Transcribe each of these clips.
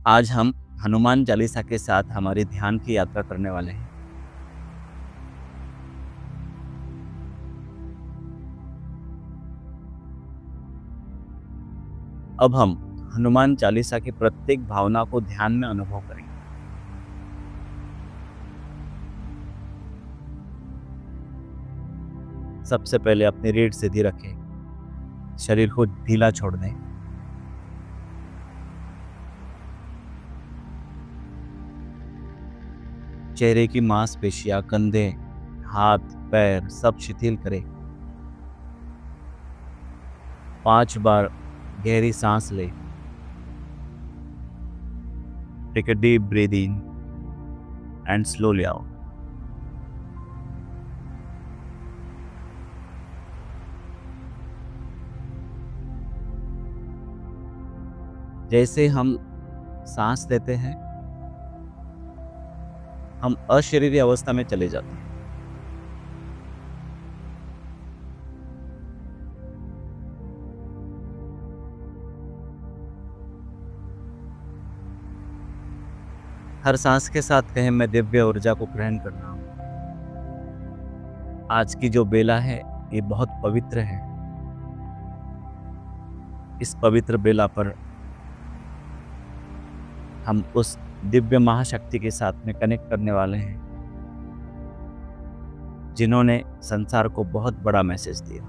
आज हम हनुमान चालीसा के साथ हमारी ध्यान की यात्रा करने वाले हैं। अब हम हनुमान चालीसा की प्रत्येक भावना को ध्यान में अनुभव करेंगे। सबसे पहले अपनी रीढ़ सीधी रखें, शरीर को ढीला छोड़ दें। चेहरे की मांसपेशियां, कंधे, हाथ, पैर सब शिथिल करें। 5 बार गहरी सांस लें। Take a deep breath in and slowly out. जैसे हम सांस लेते हैं, हम अशरीरी अवस्था में चले जाते हैं। हर सांस के साथ कहें, मैं दिव्य ऊर्जा को ग्रहण कर रहा हूँ। आज की जो बेला है ये बहुत पवित्र है। इस पवित्र बेला पर हम उस दिव्य महाशक्ति के साथ में कनेक्ट करने वाले हैं जिन्होंने संसार को बहुत बड़ा मैसेज दिया,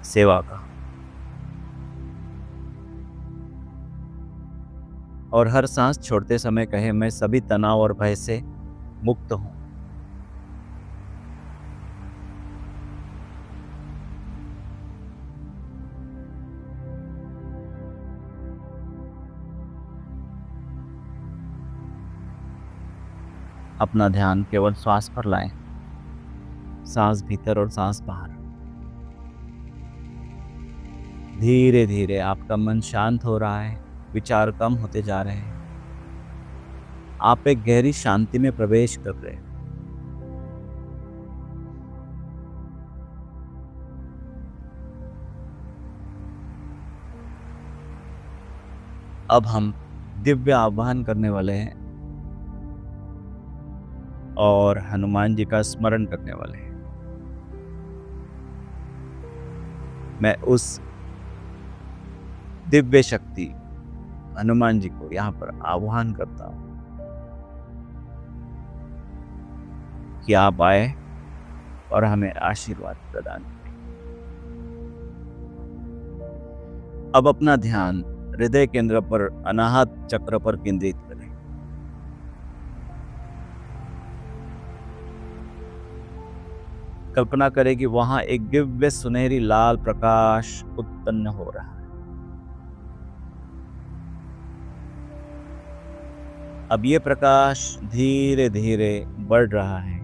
सेवा का। और हर सांस छोड़ते समय कहे, मैं सभी तनाव और भय से मुक्त हूं। अपना ध्यान केवल श्वास पर लाएं, सांस भीतर और सांस बाहर। धीरे धीरे आपका मन शांत हो रहा है, विचार कम होते जा रहे हैं। आप एक गहरी शांति में प्रवेश कर रहे हैं। अब हम दिव्य आह्वान करने वाले हैं और हनुमान जी का स्मरण करने वाले हैं। मैं उस दिव्य शक्ति हनुमान जी को यहाँ पर आह्वान करता हूँ कि आप आए और हमें आशीर्वाद प्रदान करें। अब अपना ध्यान हृदय केंद्र पर, अनाहत चक्र पर केंद्रित करें। कल्पना करें कि वहां एक दिव्य सुनहरी लाल प्रकाश उत्पन्न हो रहा है। अब ये प्रकाश धीरे धीरे बढ़ रहा है।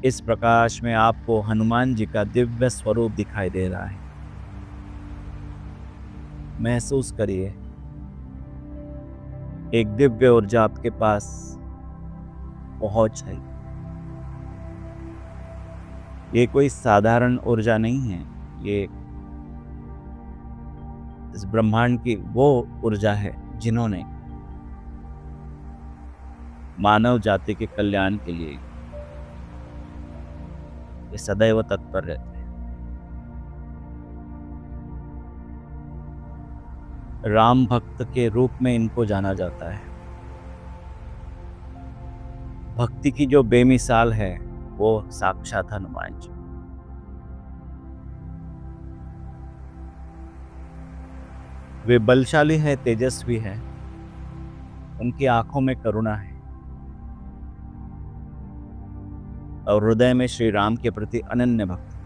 इस प्रकाश में आपको हनुमान जी का दिव्य स्वरूप दिखाई दे रहा है। महसूस करिए, एक दिव्य ऊर्जा आपके पास पहुंच है। ये कोई साधारण ऊर्जा नहीं है, ये इस ब्रह्मांड की वो ऊर्जा है जिन्होंने मानव जाति के कल्याण के लिए ये सदैव तत्पर रहते हैं। राम भक्त के रूप में इनको जाना जाता है। भक्ति की जो बेमिसाल है वो साक्षात हनुमान जी। वे बलशाली है, तेजस्वी है, उनकी आंखों में करुणा है और हृदय में श्री राम के प्रति अनन्य भक्ति।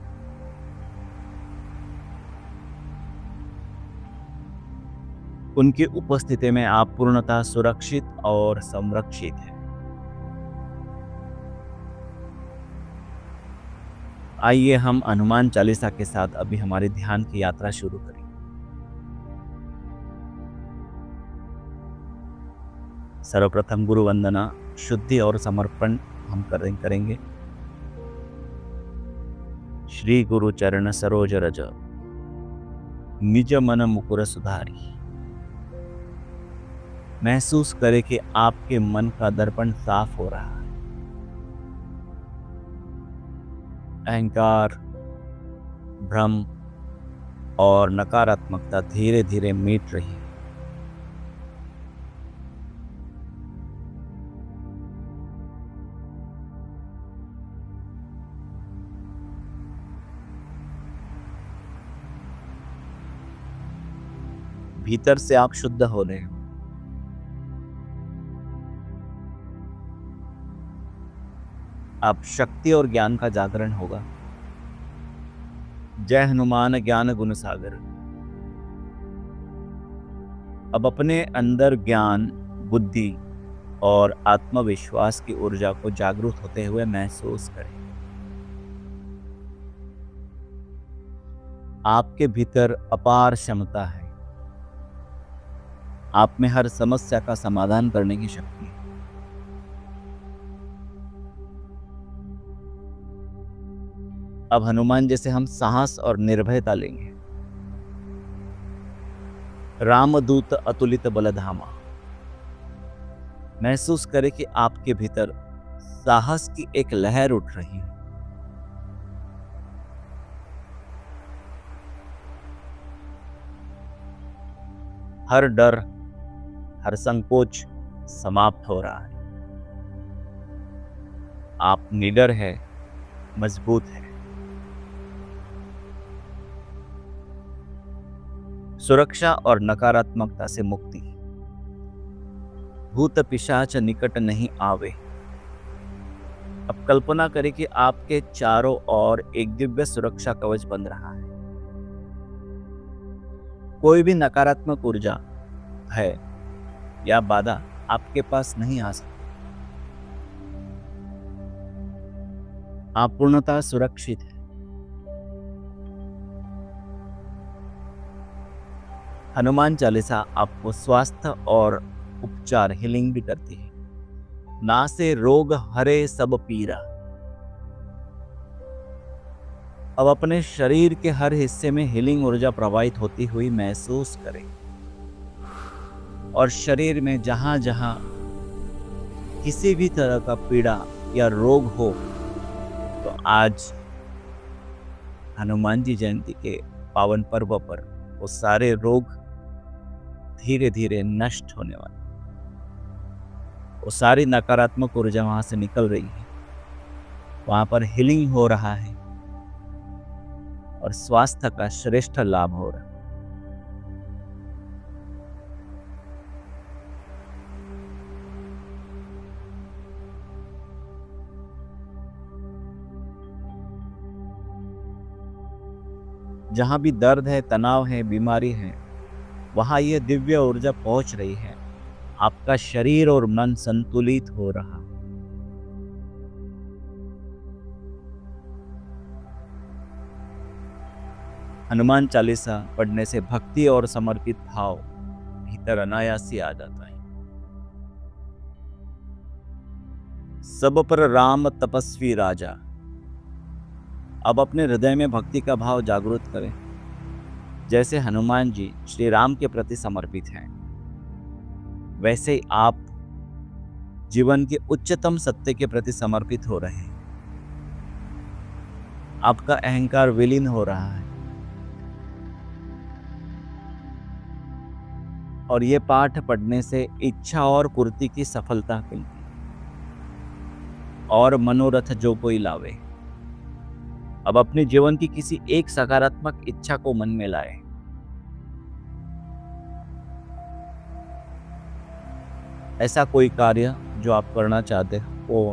उनकी उपस्थिति में आप पूर्णतः सुरक्षित और संरक्षित हैं। आइए हम हनुमान चालीसा के साथ अभी हमारी ध्यान की यात्रा शुरू करें। सर्वप्रथम गुरु वंदना, शुद्धि और समर्पण हम करेंगे। श्री गुरु चरण सरोज रज, निज मन मुकुर सुधारी। महसूस करें कि आपके मन का दर्पण साफ हो रहा है। अहंकार, भ्रम और नकारात्मकता धीरे धीरे मिट रही है। भीतर से आप शुद्ध हो रहे हो। अब शक्ति और ज्ञान का जागरण होगा। जय हनुमान ज्ञान गुण सागर। अब अपने अंदर ज्ञान, बुद्धि और आत्मविश्वास की ऊर्जा को जागरूक होते हुए महसूस करें। आपके भीतर अपार क्षमता है। आप में हर समस्या का समाधान करने की शक्ति है। अब हनुमान जैसे हम साहस और निर्भयता लेंगे। रामदूत अतुलित बलधामा। महसूस करें कि आपके भीतर साहस की एक लहर उठ रही है। हर डर, हर संकोच समाप्त हो रहा है। आप निडर है, मजबूत है। सुरक्षा और नकारात्मकता से मुक्ति। भूत पिशाच निकट नहीं आवे। अब कल्पना करें कि आपके चारों ओर एक दिव्य सुरक्षा कवच बन रहा है। कोई भी नकारात्मक ऊर्जा, भय या बाधा आपके पास नहीं आ सकती। आप पूर्णतः सुरक्षित हैं। हनुमान चालीसा आपको स्वास्थ्य और उपचार, हीलिंग भी करती है। ना से रोग हरे सब पीरा। अब अपने शरीर के हर हिस्से में हीलिंग ऊर्जा प्रवाहित होती हुई महसूस करें। और शरीर में जहां जहां किसी भी तरह का पीड़ा या रोग हो, तो आज हनुमान जी जयंती के पावन पर्व पर वो सारे रोग धीरे धीरे नष्ट होने वाले। वो सारी नकारात्मक ऊर्जा वहां से निकल रही है। वहां पर हीलिंग हो रहा है और स्वास्थ्य का श्रेष्ठ लाभ हो रहा है। जहां भी दर्द है, तनाव है, बीमारी है, वहां यह दिव्य ऊर्जा पहुंच रही है। आपका शरीर और मन संतुलित हो रहा है। हनुमान चालीसा पढ़ने से भक्ति और समर्पित भाव भीतर अनायास ही आ जाता है। सब पर राम तपस्वी राजा। अब अपने हृदय में भक्ति का भाव जागृत करें। जैसे हनुमान जी श्री राम के प्रति समर्पित हैं, वैसे ही आप जीवन के उच्चतम सत्य के प्रति समर्पित हो रहे हैं। आपका अहंकार विलीन हो रहा है। और ये पाठ पढ़ने से इच्छा और पूर्ति की सफलता मिलती है। और मनोरथ जो कोई लावे। अब अपने जीवन की किसी एक सकारात्मक इच्छा को मन में लाए। ऐसा कोई कार्य जो आप करना चाहते हो, वो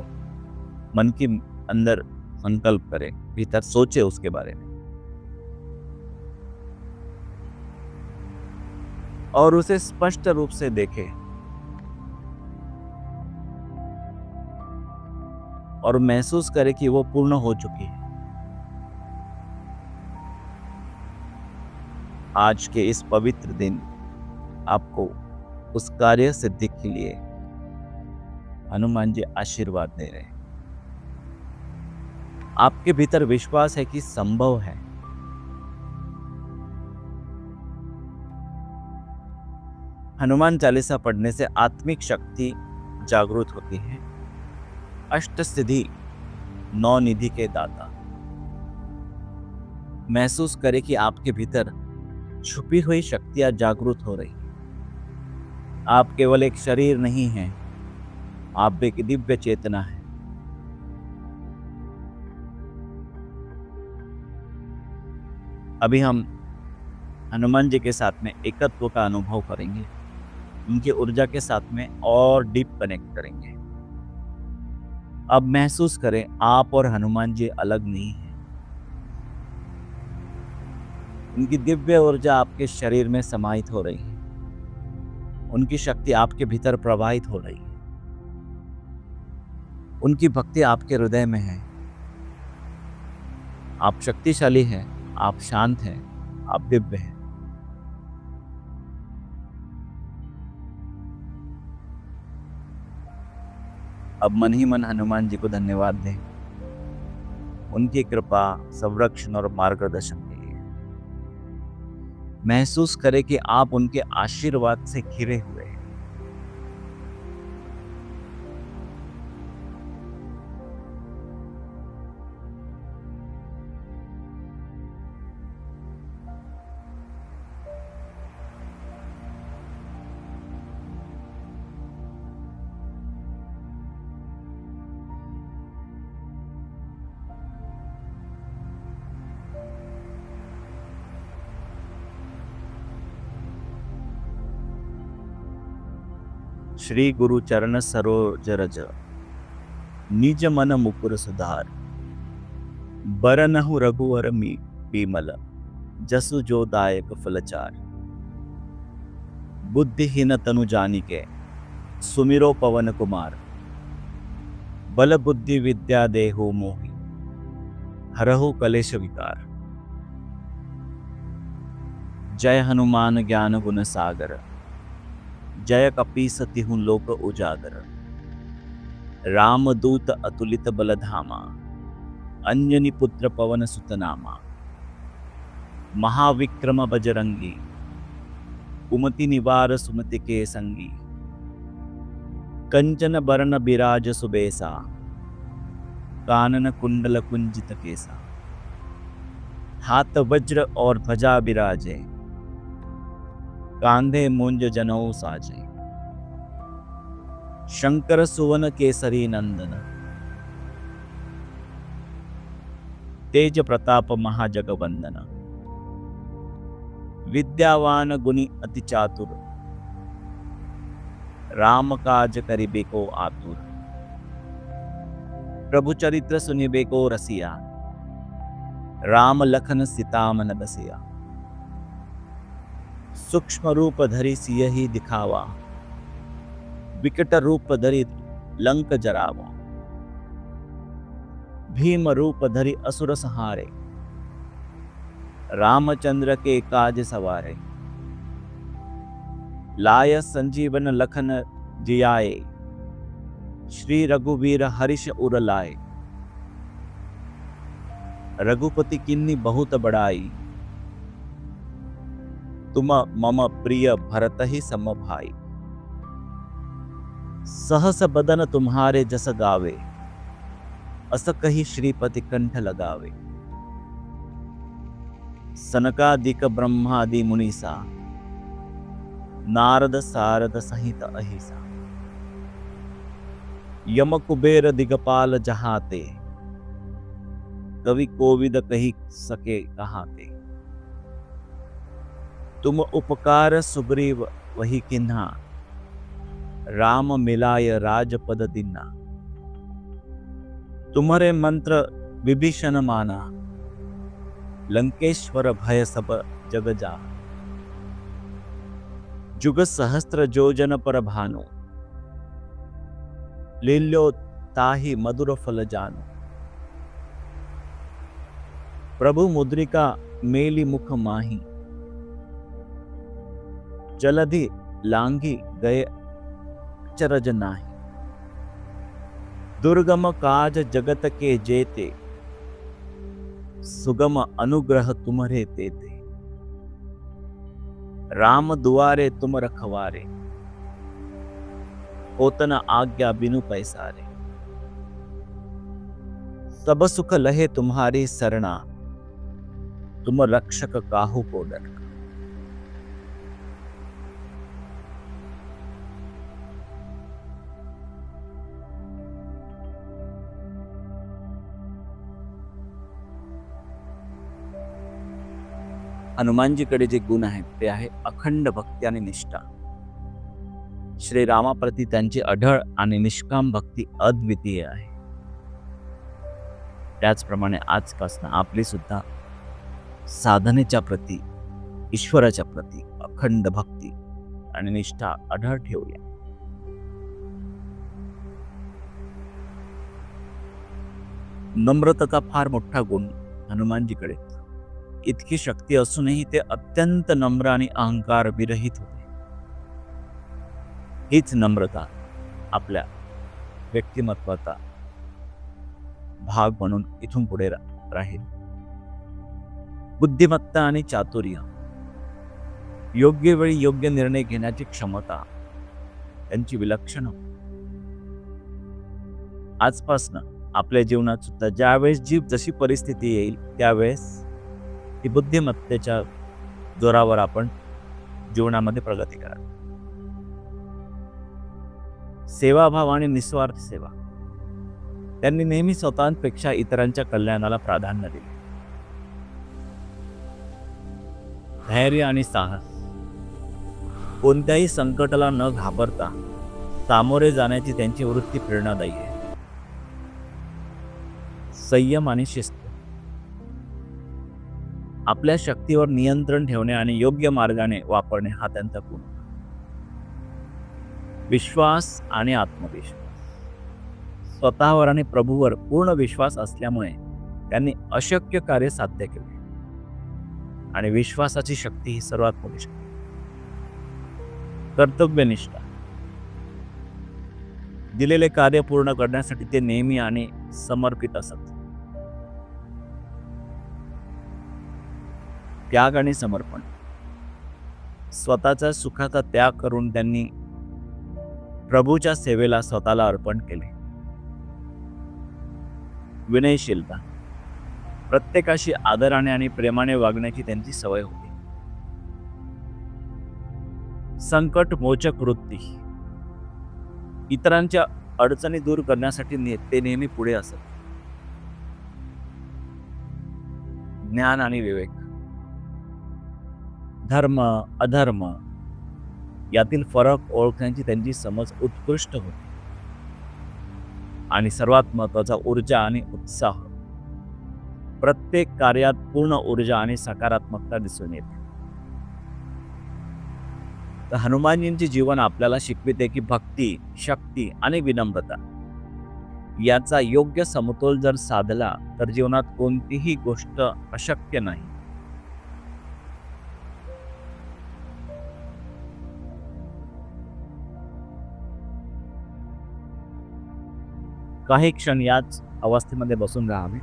मन के अंदर संकल्प करें, भीतर सोचे उसके बारे में और उसे स्पष्ट रूप से देखें और महसूस करें कि वो पूर्ण हो चुकी है। आज के इस पवित्र दिन आपको उस कार्य सिद्धि के लिए हनुमान जी आशीर्वाद दे रहे हैं। आपके भीतर विश्वास है कि संभव है। हनुमान चालीसा पढ़ने से आत्मिक शक्ति जागृत होती है। अष्ट सिद्धि नौ निधि के दाता। महसूस करें कि आपके भीतर छुपी हुई शक्तियां जागृत हो रही। आप केवल एक शरीर नहीं हैं, आप एक दिव्य चेतना है। अभी हम हनुमान जी के साथ में एकत्व का अनुभव करेंगे, उनकी ऊर्जा के साथ में और डीप कनेक्ट करेंगे। अब महसूस करें आप और हनुमान जी अलग नहीं हैं। उनकी दिव्य ऊर्जा आपके शरीर में समाहित हो रही है, उनकी शक्ति आपके भीतर प्रवाहित हो रही है, उनकी भक्ति आपके हृदय में है। आप शक्तिशाली हैं, आप शांत हैं, आप दिव्य हैं। अब मन ही मन हनुमान जी को धन्यवाद दें, उनकी कृपा, संरक्षण और मार्गदर्शन के लिए। महसूस करें कि आप उनके आशीर्वाद से घिरे हुए हैं। श्री गुरु चरण सरोज रज, निज मन मुकुर सुधार। बरनहु रघुवर बीमल, जसु जो दायक फलचार। बुद्धिहीन तनु जानिके, सुमिरो पवन कुमार। बल बुद्धि विद्या देहु मोहि, हरहु कलेश विकार। जय हनुमान ज्ञान गुण सागर, जय कपीसति हूँ लोक उजागर। राम दूत अतुलित बल धामा, अंजनी पुत्र पवन सुत नामा। महाविक्रम बजरंगी, कुमति निवार सुमति के संगी। कंचन बरन बिराज सुबेसा, कानन कुंडल कुंजित केसा। हाथ वज्र और ध्वजा बिराजे, कांधे मुंज जनऊ साजे। शंकर सुवन केसरी नंदन, तेज प्रताप महाजगवंदन। विद्यावान गुणी अति चातुर, राम काज करिबे को आतुर। प्रभु चरित्र सुनिबे को रसिया, राम लखन सीता मन बसिया। सूक्ष्म रूप धरि सियहि दिखावा, विकट रूप धरि लंक जरावा। भीम रूप धरि असुर संहारे, रामचंद्र के काज सवारे। लाय संजीवन लखन जियाए, श्री रघुवीर हर्ष उर लाए। रघुपति किन्नी बहुत बड़ाई, तुम मम प्रिय भरत ही सम भाई। सहस बदन तुम्हारे जस गावे, अस कही श्रीपति कंठ लगावे। सनकादिक ब्रह्मादि मुनीसा, नारद सारद सहित अहिसा। यम कुबेर दिगपाल जहाते, कवि कोविद कही सके कहाते। तुम उपकार सुग्रीव वही किन्हा, राम मिलाय राजपद दीन्हा। तुम्हारे मंत्र विभीषण माना, लंकेश्वर भय सब जग जान। जुग सहस्त्र जोजन पर भानु, लील्यो ताहि मधुर फल जानु। प्रभु मुद्रिका मेली मुख माही, जलधि लांगी गए चरज नाही। दुर्गम काज जगत के जेते, सुगम अनुग्रह तुम्हारे तेते। राम दुआरे तुम रखवारे, होत न आज्ञा बिनु पैसारे। सब सुख लहे तुम्हारी सरना, तुम रक्षक काहू को डरना। हनुमानजीकडे जे गुण आहेत ते आहे अखंड भक्ती आणि निष्ठा. श्रीरामाप्रती त्यांची अढळ आणि निष्काम भक्ती अद्वितीय आहे. त्याचप्रमाणे आजपासून आपली सुद्धा साधनेच्या प्रती, ईश्वराच्या प्रती अखंड भक्ती आणि निष्ठा अढळ ठेवूया. नम्रतेचा फार मोठा गुण हनुमानजीकडे. इतकी शक्ती असूनही ते अत्यंत नम्र आणि अहंकार विरहित होते. हीच नम्रता आपल्या व्यक्तिमत्वाचा भाग म्हणून इथून पुढे राहील. बुद्धिमत्ता आणि चातुर्य, योग्य वेळी योग्य निर्णय घेण्याची क्षमता त्यांची विलक्षण. आजपासून आपल्या जीवनात सुद्धा ज्यावेळेस जी जशी परिस्थिती येईल त्यावेळेस ती बुद्धिमत्तेच्या जोरावर आपण जीवनामध्ये प्रगती करा. सेवाभाव आणि निस्वार्थ सेवा, त्यांनी नेहमी स्वतःपेक्षा इतरांच्या कल्याणाला प्राधान्य दिले. धैर्य आणि साहस, कोणत्याही संकटाला न घाबरता सामोरे जाण्याची त्यांची वृत्ती प्रेरणादायी आहे. संयम आणि शिस्त, आपल्या शक्तीवर नियंत्रण ठेवणे आणि योग्य मार्गाने वापरणे हा त्यांचा गुण. विश्वास आणि आत्मविश्वास, स्वतःवर आणि प्रभूवर पूर्ण विश्वास असल्यामुळे त्यांनी अशक्य कार्य साध्य केले आणि विश्वासाची शक्ती ही सर्वात मोठी शक्ती. कर्तव्यनिष्ठा, दिलेले कार्य पूर्ण करण्यासाठी ते नेहमी आणि समर्पित असत. त्याग आणि समर्पण, स्वतःच्या सुखाचा त्याग करून त्यांनी प्रभूच्या सेवेला स्वतःला अर्पण केले. विनयशीलता, प्रत्येकाशी आदराने आणि प्रेमाने वागण्याची त्यांची सवय होती. संकट मोचक वृत्ती, इतरांच्या अडचणी दूर करण्यासाठी ते नेहमी पुढे असत. ज्ञान आणि विवेक, धर्म अधर्म यातील फरक ओळखण्याची त्यांची समज उत्कृष्ट होती. आणि सर्वात महत्त्वाचा ऊर्जा आणि उत्साह, प्रत्येक कार्यात पूर्ण ऊर्जा आणि सकारात्मकता दिसून येते. तर हनुमानजींचे जीवन आपल्याला शिकविते की भक्ती, शक्ती आणि विनम्रता याचा योग्य समतोल जर साधला तर जीवनात कोणतीही गोष्ट अशक्य नाही. काही क्षण याच अवस्थेमध्ये बसून राहावे.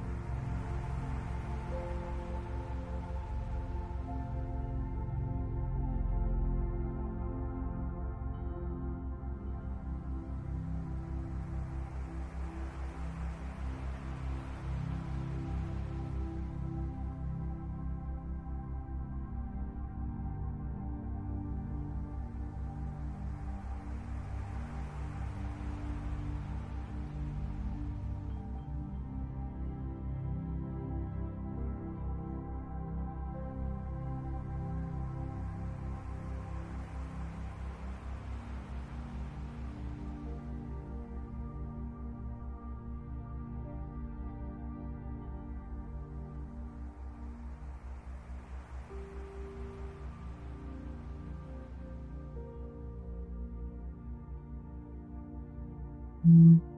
Mm.